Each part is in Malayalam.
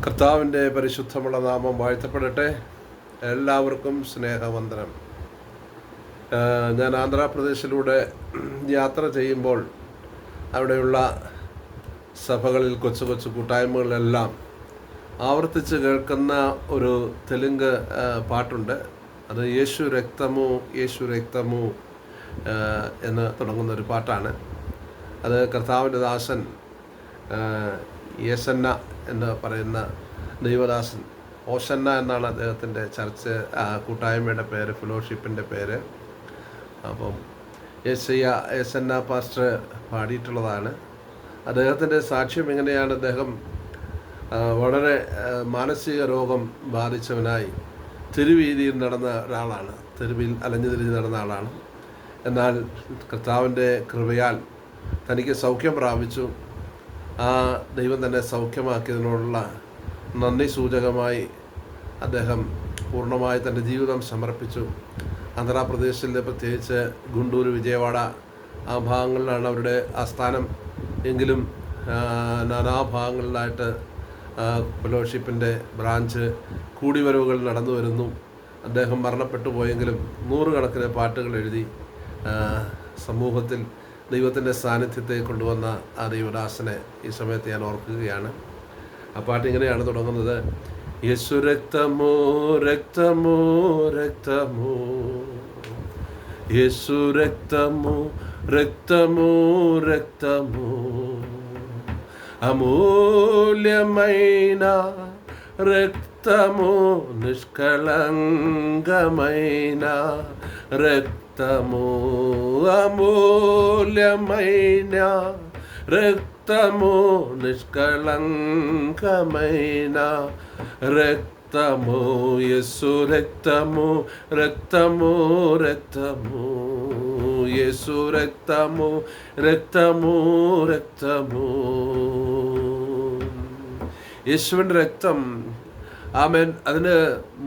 കർത്താവിൻ്റെ പരിശുദ്ധമുള്ള നാമം വാഴ്ത്തപ്പെടട്ടെ. എല്ലാവർക്കും സ്നേഹവന്ദനം. ഞാൻ ആന്ധ്രാപ്രദേശിലൂടെ യാത്ര ചെയ്യുമ്പോൾ അവിടെയുള്ള സഭകളിൽ കൊച്ചു കൊച്ചു കൂട്ടായ്മകളിലെല്ലാം ആവർത്തിച്ച് കേൾക്കുന്ന ഒരു തെലുങ്ക് പാട്ടുണ്ട്. അത് യേശു രക്തമോ യേശു രക്തമോ എന്ന് തുടങ്ങുന്ന ഒരു പാട്ടാണ്. അത് കർത്താവിൻ്റെ ദാസൻ യേസന്ന എന്ന് പറയുന്ന ദൈവദാസൻ, ഓശന്ന എന്നാണ് അദ്ദേഹത്തിൻ്റെ ചർച്ച് കൂട്ടായ്മയുടെ പേര്, ഫെലോഷിപ്പിൻ്റെ പേര്. അപ്പം യേസന്ന പാസ്റ്റർ പാടിയിട്ടുള്ളതാണ്. അദ്ദേഹത്തിൻ്റെ സാക്ഷ്യം എങ്ങനെയാണ്? അദ്ദേഹം വളരെ മാനസിക രോഗം ബാധിച്ചവനായി തെരുവീതിയിൽ നടന്ന ഒരാളാണ്, തെരുവിൽ അലഞ്ഞു തിരിഞ്ഞ് നടന്ന ആളാണ്. എന്നാൽ കർത്താവിൻ്റെ കൃപയാൽ തനിക്ക് സൗഖ്യം പ്രാപിച്ചു. ആ ദൈവം തന്നെ സൗഖ്യമാക്കിയതിനോടുള്ള നന്ദി സൂചകമായി അദ്ദേഹം പൂർണ്ണമായി തൻ്റെ ജീവിതം സമർപ്പിച്ചു. ആന്ധ്രാപ്രദേശിലെ പ്രത്യേകിച്ച് ഗുണ്ടൂർ, വിജയവാഡ ആ ഭാഗങ്ങളിലാണ് അവരുടെ ആസ്ഥാനം. എങ്കിലും നാനാഭാഗങ്ങളിലായിട്ട് ഫെലോഷിപ്പിൻ്റെ ബ്രാഞ്ച് കൂടിവരവുകൾ നടന്നു വരുന്നു. അദ്ദേഹം മരണപ്പെട്ടു പോയെങ്കിലും നൂറുകണക്കിന് പാട്ടുകൾ എഴുതി സമൂഹത്തിൽ ദൈവത്തിൻ്റെ സാന്നിധ്യത്തെ കൊണ്ടുവന്ന ആ ദൈവദാസനെ ഈ സമയത്ത് ഞാൻ ഓർക്കുകയാണ്. ആ പാട്ട് ഇങ്ങനെയാണ് തുടങ്ങുന്നത്: യേശു രക്തമോ രക്തമോ രക്തമോ, യേശു രക്തമോ രക്തമോ രക്തമോ, అమూల్యమైన రక్తము, నిష్కళంకమైన రక్తము, అమూల్యమైన రక్తము, నిష్కళంకమైన రక్తము, యేసు రక్తము రక్తము రక్తము, యేసు రక్తము രക്തമോ രക്തമോ. യേശുവിൻ്റെ രക്തം, ആമേൻ, അതിന്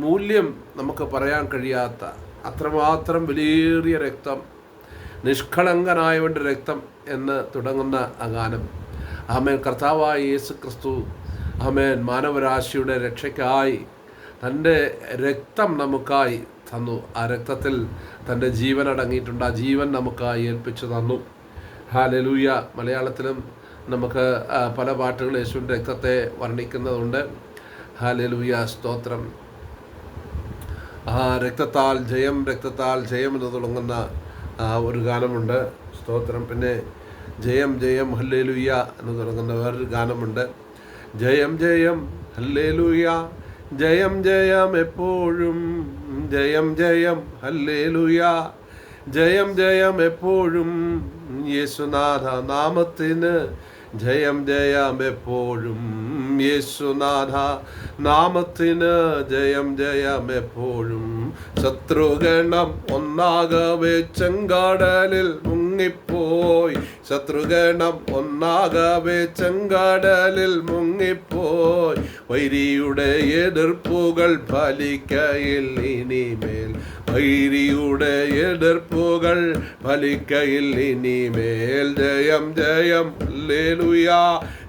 മൂല്യം നമുക്ക് പറയാൻ കഴിയാത്ത അത്രമാത്രം വിലയേറിയ രക്തം, നിഷ്കളങ്കനായവൻ്റെ രക്തം എന്ന് തുടങ്ങുന്ന ആ ഗാനം. ആമേൻ, കർത്താവായ യേശു ക്രിസ്തു, ആമേൻ, മാനവരാശിയുടെ രക്ഷയ്ക്കായി തൻ്റെ രക്തം നമുക്കായി തന്നു. ആ രക്തത്തിൽ തൻ്റെ ജീവൻ അടങ്ങിയിട്ടുണ്ട്. ആ ജീവൻ നമുക്കായി ഏൽപ്പിച്ചു തന്നു. ഹല്ലേലൂയ. മലയാളത്തിലും നമുക്ക് പല പാട്ടുകൾ യേശുവിൻ്റെ രക്തത്തെ വർണ്ണിക്കുന്നതുണ്ട്. ഹല്ലേലൂയ, സ്തോത്രം. രക്തത്താൽ ജയം, രക്തത്താൽ ജയം എന്ന് തുടങ്ങുന്ന ഒരു ഗാനമുണ്ട്, സ്തോത്രം. പിന്നെ ജയം ജയം ഹല്ലേലൂയ എന്ന് തുടങ്ങുന്ന വേറൊരു ഗാനമുണ്ട്. ജയം ജയം ഹല്ലേലൂയ, ജയം ജയം എപ്പോഴും, ജയം ജയം ഹല്ലേലൂയ, ജയം ജയം എപ്പോഴും, യേശുനാഥ നാമത്തിന് ജയം ജയം എപ്പോഴും, യേശുനാഥ നാമത്തിന് ജയം ജയം എപ്പോഴും. ശത്രുഗണം ഒന്നാകവേ ചെങ്കടലിൽ മുങ്ങിപ്പോയി, ശത്രുഗണം ഒന്നാകവേ ചെങ്കടലിൽ മുങ്ങിപ്പോയി, വൈരിയുടെ എതിർപ്പുകൾ ഫലിക്കയിൽ ഇനിമേൽ, വൈരിയുടെ എതിർപ്പുകൾ ഫലിക്കയിൽ ഇനിമേൽ. ജയം ജയം ഹല്ലേലൂയ,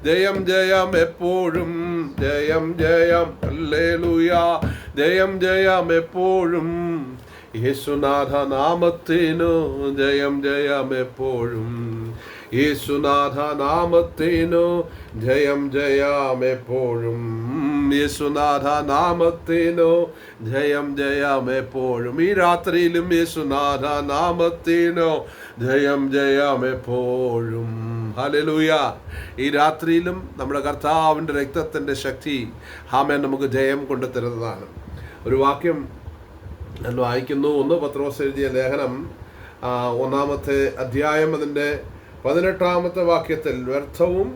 ജയം ജയം എപ്പോഴും, ജയം ജയം ഹല്ലേലൂയ, ജയം ജയം എപ്പോഴും, യേശുനാഥ നാമത്തിനു ജയം ജയം എപ്പോഴും, യേശുനാഥ നാമത്തിനു ജയം ജയം എപ്പോഴും, യേശുനാഥ നാമത്തിനു ജയം ജയം എപ്പോഴും. ഈ രാത്രിയിലും യേശുനാഥ നാമത്തിനു ജയം ജയം എപ്പോഴും. ഹല്ലേലൂയ. ഈ രാത്രിയിലും നമ്മുടെ കർത്താവിൻ്റെ രക്തത്തിൻ്റെ ശക്തി, ആമേൻ, നമുക്ക് ജയം കൊണ്ടുതരുന്നതാണ്. ഒരു വാക്യം ഞാൻ വായിക്കുന്നു. 1 പത്രോസ് എഴുതിയ ലേഖനം 1-ാമത്തെ അധ്യായം അതിൻ്റെ 18-ാമത്തെ വാക്യത്തിൽ, വ്യർത്ഥവും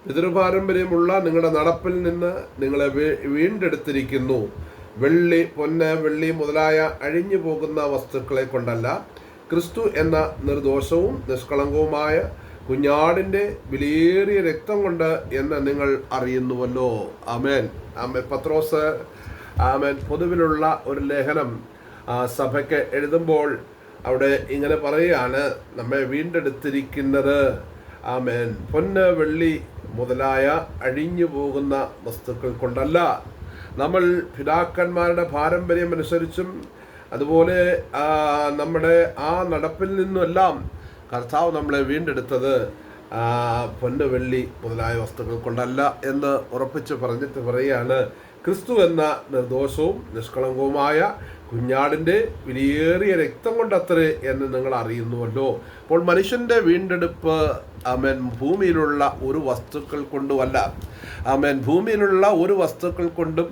പിതൃപാരമ്പര്യമുള്ള നിങ്ങളുടെ നടപ്പിൽ നിന്ന് നിങ്ങളെ വീണ്ടെടുത്തിരിക്കുന്നു, വെള്ളി, പൊന്ന്, വെള്ളി മുതലായ അഴിഞ്ഞു പോകുന്ന വസ്തുക്കളെ കൊണ്ടല്ല, ക്രിസ്തു എന്ന നിർദോഷവും നിഷ്കളങ്കവുമായ കുഞ്ഞാടിൻ്റെ വിലയേറിയ രക്തം കൊണ്ട് എന്ന് നിങ്ങൾ അറിയുന്നുവല്ലോ. ആമേൻ. ആമേൻ. പത്രോസ്, ആമേൻ, പൊതുവിലുള്ള ഒരു ലേഖനം സഭയ്ക്ക് എഴുതുമ്പോൾ അവിടെ ഇങ്ങനെ പറയുകയാണ്, നമ്മെ വീണ്ടെടുത്തിരിക്കുന്നത്, ആമേൻ, പൊന്ന്, വെള്ളി മുതലായ അഴിഞ്ഞു പോകുന്ന വസ്തുക്കൾ കൊണ്ടല്ല. നമ്മൾ പിതാക്കന്മാരുടെ പാരമ്പര്യം അനുസരിച്ചും അതുപോലെ നമ്മുടെ ആ നടപ്പിൽ നിന്നുമെല്ലാം കർത്താവ് നമ്മളെ വീണ്ടെടുത്തത് പൊന്ന് വെള്ളി മുതലായ വസ്തുക്കൾ കൊണ്ടല്ല എന്ന് ഉറപ്പിച്ച് പറഞ്ഞിട്ട് പറയുകയാണ്, ക്രിസ്തു എന്ന നിർദോഷവും നിഷ്കളങ്കവുമായ കുഞ്ഞാടിൻ്റെ വിലയേറിയ രക്തം കൊണ്ടത്രേ എന്ന് നിങ്ങൾ അറിയുന്നുവല്ലോ. അപ്പോൾ മനുഷ്യൻ്റെ വീണ്ടെടുപ്പ് ഭൂമിയിലുള്ള ഒരു വസ്തുക്കൾ കൊണ്ടുമല്ല. ഭൂമിയിലുള്ള ഒരു വസ്തുക്കൾ കൊണ്ടും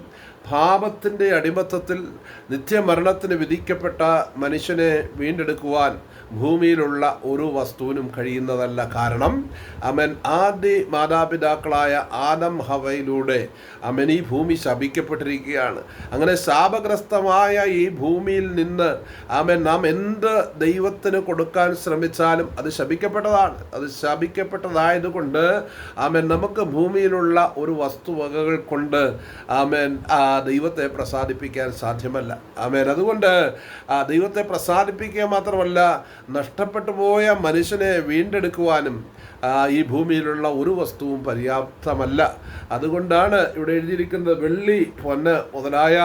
പാപത്തിൻ്റെ അടിമത്തത്തിൽ നിത്യമരണത്തിന് വിധിക്കപ്പെട്ട മനുഷ്യനെ വീണ്ടെടുക്കുവാൻ ഭൂമിയിലുള്ള ഒരു വസ്തുവിനും കഴിയുന്നതല്ല. കാരണം ആദ്യ മാതാപിതാക്കളായ ആദം ഹവയിലൂടെ ഈ ഭൂമി ശപിക്കപ്പെട്ടിരിക്കുകയാണ്. അങ്ങനെ ശാപഗ്രസ്തമായ ഈ ഭൂമിയിൽ നിന്ന് നാം എന്ത് ദൈവത്തിന് കൊടുക്കാൻ ശ്രമിച്ചാലും അത് ശപിക്കപ്പെട്ടതാണ്. അത് ശപിക്കപ്പെട്ടതായതുകൊണ്ട് നമുക്ക് ഭൂമിയിലുള്ള ഒരു വസ്തുവകകൾ കൊണ്ട് ദൈവത്തെ പ്രസാദിപ്പിക്കാൻ സാധ്യമല്ല. അതുകൊണ്ട് ദൈവത്തെ പ്രസാദിപ്പിക്കുക മാത്രമല്ല, നഷ്ടപ്പെട്ടു പോയ മനുഷ്യനെ വീണ്ടെടുക്കുവാനും ഈ ഭൂമിയിലുള്ള ഒരു വസ്തുവും പര്യാപ്തമല്ല. അതുകൊണ്ടാണ് ഇവിടെ എഴുതിയിരിക്കുന്നത്, വെള്ളി പൊന്ന് മുതലായ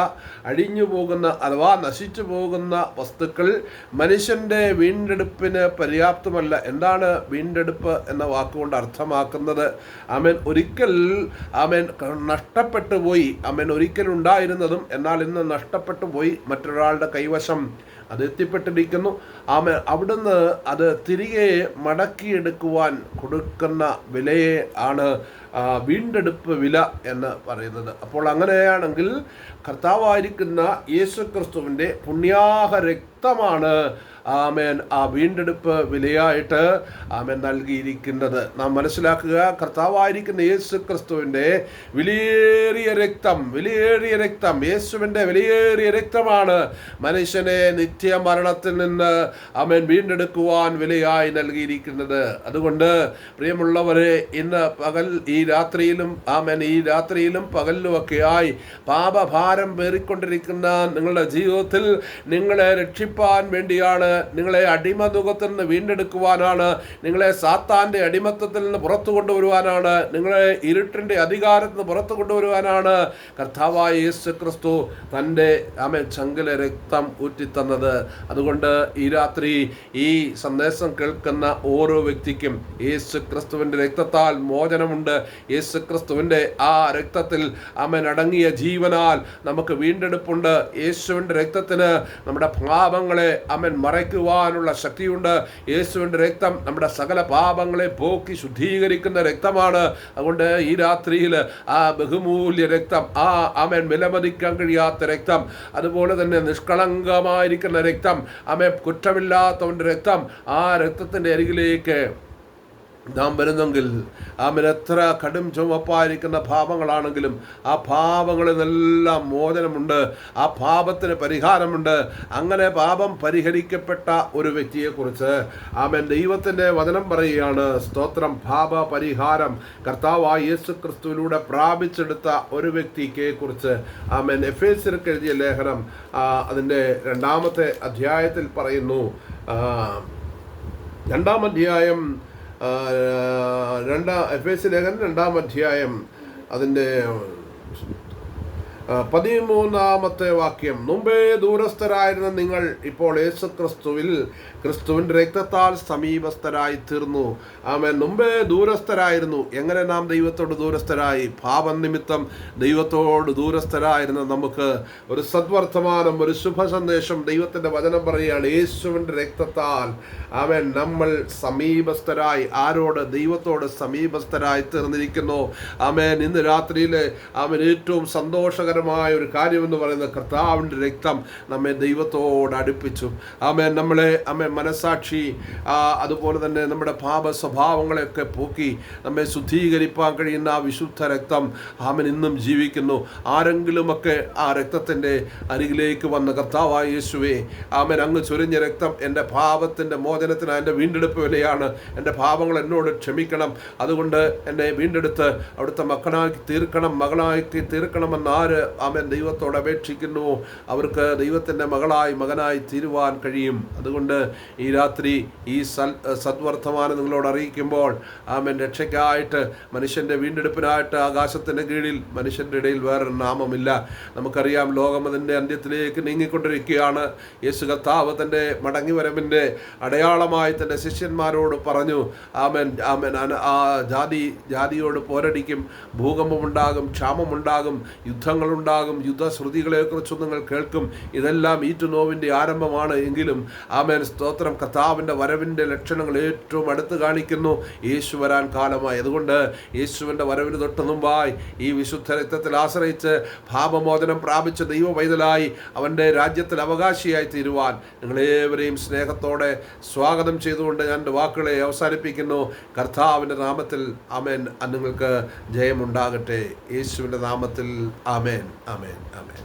അഴിഞ്ഞു പോകുന്ന അഥവാ നശിച്ചു പോകുന്ന വസ്തുക്കൾ മനുഷ്യൻ്റെ വീണ്ടെടുപ്പിന് പര്യാപ്തമല്ല. എന്താണ് വീണ്ടെടുപ്പ് എന്ന വാക്കുകൊണ്ട് അർത്ഥമാക്കുന്നത്? ഒരിക്കൽ നഷ്ടപ്പെട്ടു പോയി. ഒരിക്കൽ ഉണ്ടായിരുന്നതും എന്നാൽ ഇന്ന് നഷ്ടപ്പെട്ടു പോയി, മറ്റൊരാളുടെ കൈവശം അത് എത്തിപ്പെട്ടിരിക്കുന്നു. അവിടുന്ന് അത് തിരികെ മടക്കിയെടുക്കുവാൻ കൊടുക്കുന്ന വിലയെ ആണ് വീണ്ടെടുപ്പ് വില എന്ന് പറയുന്നത്. അപ്പോൾ അങ്ങനെയാണെങ്കിൽ കർത്താവായിരിക്കുന്ന യേശു ക്രിസ്തുവിൻ്റെ പുണ്യാഹ രക്തമാണ് ആ വീണ്ടെടുപ്പ് വിലയായിട്ട് നൽകിയിരിക്കുന്നത്. നാം മനസ്സിലാക്കുക, കർത്താവായിരിക്കുന്ന യേശു ക്രിസ്തുവിൻ്റെ വിലയേറിയ രക്തം യേശുവിൻ്റെ വിലയേറിയ രക്തമാണ് മനുഷ്യനെ നിത്യമരണത്തിൽ നിന്ന് വീണ്ടെടുക്കുവാൻ വിലയായി നൽകിയിരിക്കുന്നത്. അതുകൊണ്ട് പ്രിയമുള്ളവരെ, ഇന്ന് പകൽ ഈ രാത്രിയിലും പകലിലുമൊക്കെയായി പാപഭാരം പേറിക്കൊണ്ടിരിക്കുന്ന നിങ്ങളുടെ ജീവിതത്തിൽ നിങ്ങളെ രക്ഷിപ്പാൻ വേണ്ടിയാണ്, നിങ്ങളെ അടിമനുഖത്തിൽ നിന്ന് വീണ്ടെടുക്കുവാനാണ്, നിങ്ങളെ സാത്താൻ്റെ അടിമത്തത്തിൽ നിന്ന് പുറത്തു കൊണ്ടുവരുവാനാണ്, നിങ്ങളെ ഇരുട്ടിൻ്റെ അധികാരത്തിൽ നിന്ന് പുറത്തു കൊണ്ടുവരുവാനാണ് കർത്താവായ യേശു ക്രിസ്തു തൻ്റെ ചങ്കിലെ രക്തം ഊറ്റിത്തന്നത്. അതുകൊണ്ട് ഈ രാത്രി ഈ സന്ദേശം കേൾക്കുന്ന ഓരോ വ്യക്തിക്കും യേശു ക്രിസ്തുവിൻ്റെ രക്തത്താൽ മോചനമുണ്ട്. യേശു ക്രിസ്തുവിൻ്റെ ആ രക്തത്തിൽ അടങ്ങിയ ജീവനാൽ നമുക്ക് വീണ്ടെടുപ്പുണ്ട്. യേശുവിൻ്റെ രക്തത്തിന് നമ്മുടെ പാപങ്ങളെ മറയ്ക്കുവാനുള്ള ശക്തിയുണ്ട്. യേശുവിൻ്റെ രക്തം നമ്മുടെ സകല പാപങ്ങളെ പോക്കി ശുദ്ധീകരിക്കുന്ന രക്തമാണ്. അതുകൊണ്ട് ഈ രാത്രിയിൽ ആ ബഹുമൂല്യ രക്തം, വിലമതിക്കാൻ കഴിയാത്ത രക്തം, അതുപോലെ തന്നെ നിഷ്കളങ്കമായിരിക്കുന്ന രക്തം, കുറ്റമില്ലാത്തവൻ്റെ രക്തം, ആ രക്തത്തിൻ്റെ അരികിലേക്ക് നാം വരുന്നെങ്കിൽ എത്ര കടും ചുമപ്പായിരിക്കുന്ന പാപങ്ങളാണെങ്കിലും ആ പാപങ്ങളിൽ നിന്നെല്ലാം മോചനമുണ്ട്, ആ പാപത്തിന് പരിഹാരമുണ്ട്. അങ്ങനെ പാപം പരിഹരിക്കപ്പെട്ട ഒരു വ്യക്തിയെക്കുറിച്ച് ദൈവത്തിൻ്റെ വചനം പറയുകയാണ്. സ്തോത്രം. പാപ പരിഹാരം കർത്താവായ യേശു ക്രിസ്തുവിലൂടെ പ്രാപിച്ചെടുത്ത ഒരു വ്യക്തിയെ കുറിച്ച് എഫേസ്യർക്ക് എഴുതിയ ലേഖനം അതിൻ്റെ 2-ാമത്തെ അധ്യായത്തിൽ പറയുന്നു. 2-ാം അധ്യായം എഫേസ്യ ലേഖനം 2-ാം അധ്യായം അതിൻ്റെ 13-ാമത്തെ വാക്യം. മുമ്പേ ദൂരസ്ഥരായിരുന്ന നിങ്ങൾ ഇപ്പോൾ ക്രിസ്തുവിൻ്റെ രക്തത്താൽ സമീപസ്ഥരായി തീർന്നു. മുമ്പേ ദൂരസ്ഥരായിരുന്നു. എങ്ങനെ നാം ദൈവത്തോട് ദൂരസ്ഥരായി? പാപം നിമിത്തം ദൈവത്തോട് ദൂരസ്ഥരായിരുന്ന നമുക്ക് ഒരു സദ്വർത്തമാനം, ഒരു ശുഭ സന്ദേശം ദൈവത്തിൻ്റെ വചനം പറയുകയാണ്. യേശുവിൻ്റെ രക്തത്താൽ നമ്മൾ സമീപസ്ഥരായി. ആരോട്? ദൈവത്തോട് സമീപസ്ഥരായി തീർന്നിരിക്കുന്നു. ഇന്ന് രാത്രിയിൽ ഏറ്റവും സന്തോഷകരമായ ഒരു കാര്യമെന്ന് പറയുന്നത് കർത്താവിൻ്റെ രക്തം നമ്മെ ദൈവത്തോട് അടുപ്പിച്ചു. നമ്മളെ മനസാക്ഷി അതുപോലെ തന്നെ നമ്മുടെ പാപ സ്വഭാവങ്ങളെയൊക്കെ പോക്കി നമ്മെ ശുദ്ധീകരിപ്പാൻ കഴിയുന്ന ആ വിശുദ്ധ രക്തം ഇന്നും ജീവിക്കുന്നു. ആരെങ്കിലുമൊക്കെ ആ രക്തത്തിൻ്റെ അരികിലേക്ക് വന്ന കർത്താവായ യേശുവേ, അങ്ങ് ചൊരിഞ്ഞ രക്തം എൻ്റെ പാപത്തിൻ്റെ മോചനത്തിന്, എൻ്റെ വീണ്ടെടുപ്പ് വിലയാണ്. എൻ്റെ പാപങ്ങൾ എന്നോട് ക്ഷമിക്കണം. അതുകൊണ്ട് എന്നെ വീണ്ടെടുത്ത് അവിടുത്തെ മകളാക്കി തീർക്കണമെന്ന് ആര് ആമേൻ ദൈവത്തോട് അപേക്ഷിക്കുന്നു, അവർക്ക് ദൈവത്തിൻ്റെ മകനായി തീരുവാൻ കഴിയും. അതുകൊണ്ട് ഈ രാത്രി ഈ സദ്വർത്തമാനം നിങ്ങളോട് അറിയിക്കുമ്പോൾ ആമേൻ രക്ഷയ്ക്കായിട്ട്, മനുഷ്യൻ്റെ വീണ്ടെടുപ്പിനായിട്ട് ആകാശത്തിൻ്റെ കീഴിൽ മനുഷ്യൻ്റെ ഇടയിൽ വേറൊരു നാമമില്ല. നമുക്കറിയാം, ലോകം അതിൻ്റെ അന്ത്യത്തിലേക്ക് നീങ്ങിക്കൊണ്ടിരിക്കുകയാണ്. യേശു കർത്താവ് തൻ്റെ മടങ്ങിവരവിൻ്റെ അടയാളമായി തൻ്റെ ശിഷ്യന്മാരോട് പറഞ്ഞു, ആമേൻ ആമേൻ ആ ജാതിയോട് പോരടിക്കും, ഭൂകമ്പമുണ്ടാകും, ക്ഷാമമുണ്ടാകും, യുദ്ധങ്ങളുണ്ടാകും, യുദ്ധശ്രുതികളെക്കുറിച്ചും നിങ്ങൾ കേൾക്കും. ഇതെല്ലാം ഈറ്റുനോവിൻ്റെ ആരംഭമാണ്. എങ്കിലും ആമേൻ സ്തോത്രം, കർത്താവിൻ്റെ വരവിൻ്റെ ലക്ഷണങ്ങൾ ഏറ്റവും അടുത്ത് കാണിക്കുന്നു. യേശു വരാൻ കാലമായി. അതുകൊണ്ട് യേശുവിൻ്റെ വരവിന് തൊട്ട് മുമ്പായി ഈ വിശുദ്ധ രക്തത്തിൽ ആശ്രയിച്ച് പാപമോചനം പ്രാപിച്ച ദൈവ പൈതലായി അവൻ്റെ രാജ്യത്തിൽ അവകാശിയായി തീരുവാൻ നിങ്ങളേവരെയും സ്നേഹത്തോടെ സ്വാഗതം ചെയ്തുകൊണ്ട് ഞാൻ എൻ്റെ വാക്കുകളെ അവസാനിപ്പിക്കുന്നു. കർത്താവിൻ്റെ നാമത്തിൽ ആമേൻ. നിങ്ങൾക്ക് ജയമുണ്ടാകട്ടെ. യേശുവിൻ്റെ നാമത്തിൽ ആമേൻ, ആമേൻ, ആമേൻ.